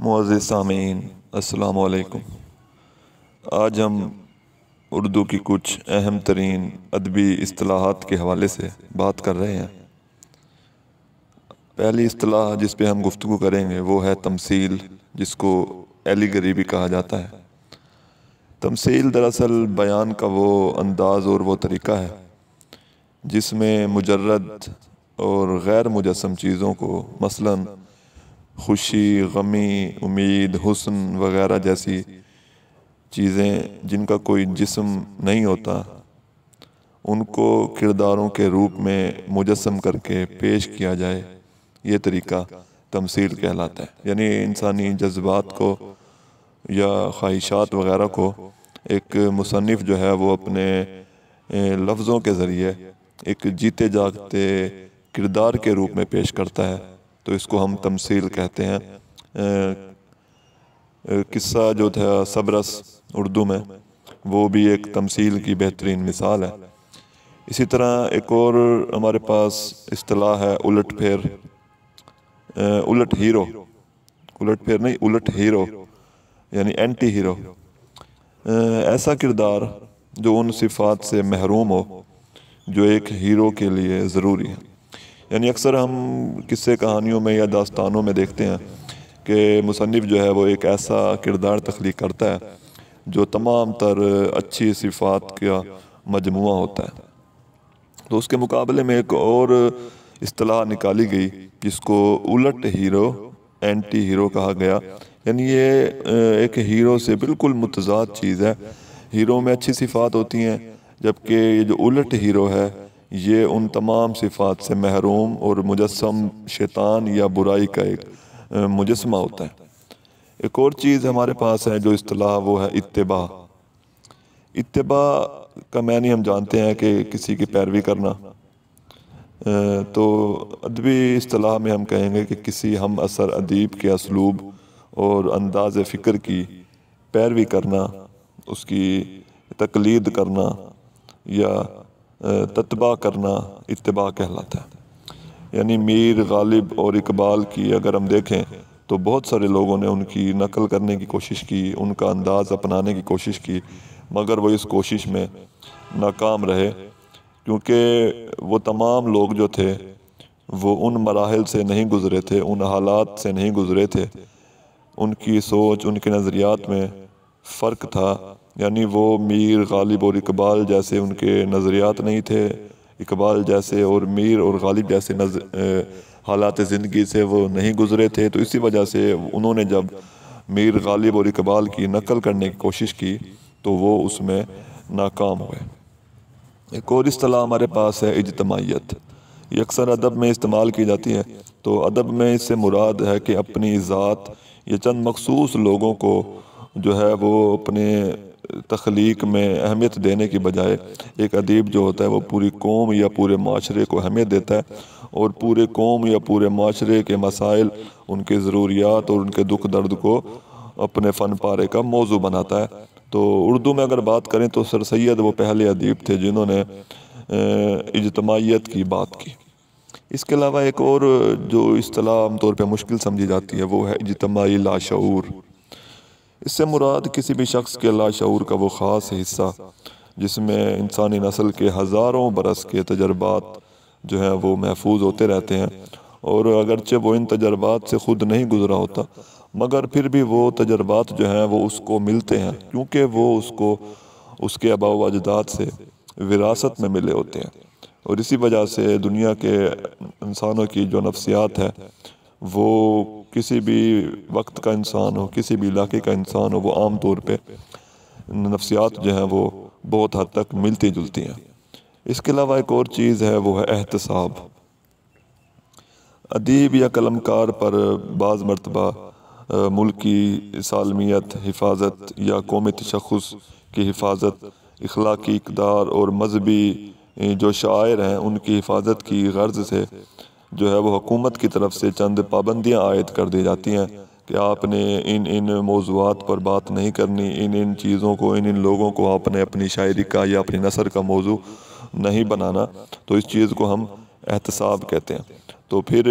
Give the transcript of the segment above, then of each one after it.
معزز سامعین السلام علیکم۔ آج ہم اردو کی کچھ اہم ترین ادبی اصطلاحات کے حوالے سے بات کر رہے ہیں۔ پہلی اصطلاح جس پہ ہم گفتگو کریں گے وہ ہے تمثیل، جس کو ایلیگری بھی کہا جاتا ہے۔ تمثیل دراصل بیان کا وہ انداز اور وہ طریقہ ہے جس میں مجرد اور غیر مجسم چیزوں کو مثلاً خوشی، غمی، امید، حسن وغیرہ جیسی چیزیں جن کا کوئی جسم نہیں ہوتا، ان کو کرداروں کے روپ میں مجسم کر کے پیش کیا جائے، یہ طریقہ تمثیل کہلاتا ہے۔ یعنی انسانی جذبات کو یا خواہشات وغیرہ کو ایک مصنف جو ہے وہ اپنے لفظوں کے ذریعے ایک جیتے جاگتے کردار کے روپ میں پیش کرتا ہے، تو اس کو ہم تمثیل کہتے ہیں۔ قصہ جو تھا صبرس اردو میں، وہ بھی ایک تمثیل کی بہترین مثال ہے۔ اسی طرح ایک اور ہمارے پاس اصطلاح ہے الٹ پھیر، الٹ ہیرو، الٹ پھیر نہیں، الٹ ہیرو یعنی اینٹی ہیرو۔ ایسا کردار جو ان صفات سے محروم ہو جو ایک ہیرو کے لیے ضروری ہے۔ یعنی اکثر ہم قصے کہانیوں میں یا داستانوں میں دیکھتے ہیں کہ مصنف جو ہے وہ ایک ایسا کردار تخلیق کرتا ہے جو تمام تر اچھی صفات کا مجموعہ ہوتا ہے۔ تو اس کے مقابلے میں ایک اور اصطلاح نکالی گئی جس کو الٹ ہیرو، اینٹی ہیرو کہا گیا۔ یعنی یہ ایک ہیرو سے بالکل متضاد چیز ہے۔ ہیرو میں اچھی صفات ہوتی ہیں، جبکہ یہ جو الٹ ہیرو ہے یہ ان تمام صفات سے محروم اور مجسم شیطان یا برائی کا ایک مجسمہ ہوتا ہے۔ ایک اور چیز ہمارے پاس ہے جو اصطلاح وہ ہے اتباع۔ اتباع کا معنی ہم جانتے ہیں کہ کسی کی پیروی کرنا، تو ادبی اصطلاح میں ہم کہیں گے کہ کسی ہم اثر ادیب کے اسلوب اور انداز فکر کی پیروی کرنا، اس کی تقلید کرنا یا تتبع کرنا اتباع کہلاتا ہے۔ یعنی میر غالب اور اقبال کی اگر ہم دیکھیں تو بہت سارے لوگوں نے ان کی نقل کرنے کی کوشش کی، ان کا انداز اپنانے کی کوشش کی، مگر وہ اس کوشش میں ناکام رہے، کیونکہ وہ تمام لوگ جو تھے وہ ان مراحل سے نہیں گزرے تھے، ان حالات سے نہیں گزرے تھے۔ ان کی سوچ، ان کے نظریات میں فرق تھا۔ یعنی وہ میر غالب اور اقبال جیسے ان کے نظریات نہیں تھے، اقبال جیسے اور میر اور غالب جیسے حالات زندگی سے وہ نہیں گزرے تھے، تو اسی وجہ سے انہوں نے جب میر غالب اور اقبال کی نقل کرنے کی کوشش کی تو وہ اس میں ناکام ہوئے۔ ایک اور اصطلاح ہمارے پاس ہے اجتماعیت۔ یہ اکثر ادب میں استعمال کی جاتی ہے۔ تو ادب میں اس سے مراد ہے کہ اپنی ذات یا چند مخصوص لوگوں کو جو ہے وہ اپنے تخلیق میں اہمیت دینے کی بجائے ایک ادیب جو ہوتا ہے وہ پوری قوم یا پورے معاشرے کو اہمیت دیتا ہے اور پورے قوم یا پورے معاشرے کے مسائل، ان کے ضروریات اور ان کے دکھ درد کو اپنے فن پارے کا موضوع بناتا ہے۔ تو اردو میں اگر بات کریں تو سر سید وہ پہلے ادیب تھے جنہوں نے اجتماعیت کی بات کی۔ اس کے علاوہ ایک اور جو اصطلاح عام طور پہ مشکل سمجھی جاتی ہے وہ ہے اجتماعی لاشعور۔ اس سے مراد کسی بھی شخص کے لاشعور کا وہ خاص حصہ جس میں انسانی نسل کے ہزاروں برس کے تجربات جو ہیں وہ محفوظ ہوتے رہتے ہیں، اور اگرچہ وہ ان تجربات سے خود نہیں گزرا ہوتا مگر پھر بھی وہ تجربات جو ہیں وہ اس کو ملتے ہیں، کیونکہ وہ اس کو اس کے آباء و اجداد سے وراثت میں ملے ہوتے ہیں۔ اور اسی وجہ سے دنیا کے انسانوں کی جو نفسیات ہے وہ کسی بھی وقت کا انسان ہو، کسی بھی علاقے کا انسان ہو، وہ عام طور پہ نفسیات جو ہیں وہ بہت حد تک ملتی جلتی ہیں۔ اس کے علاوہ ایک اور چیز ہے وہ ہے احتساب۔ ادیب یا قلمکار پر بعض مرتبہ ملکی سالمیت، حفاظت یا قومی تشخص کی حفاظت، اخلاقی اقدار اور مذہبی جو شعائر ہیں ان کی حفاظت کی غرض سے جو ہے وہ حکومت کی طرف سے چند پابندیاں عائد کر دی جاتی ہیں کہ آپ نے ان موضوعات پر بات نہیں کرنی، ان چیزوں کو، ان لوگوں کو آپ نے اپنی شاعری کا یا اپنی نثر کا موضوع نہیں بنانا۔ تو اس چیز کو ہم احتساب کہتے ہیں۔ تو پھر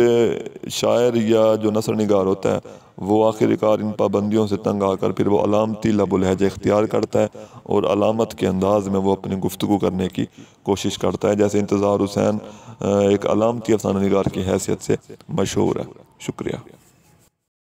شاعر یا جو نثر نگار ہوتا ہے وہ آخر کار ان پابندیوں سے تنگ آ کر پھر وہ علامتی لب و لہجہ اختیار کرتا ہے اور علامت کے انداز میں وہ اپنی گفتگو کرنے کی کوشش کرتا ہے، جیسے انتظار حسین ایک علامتی افسانہ نگار کی حیثیت سے مشہور ہے۔ شکریہ۔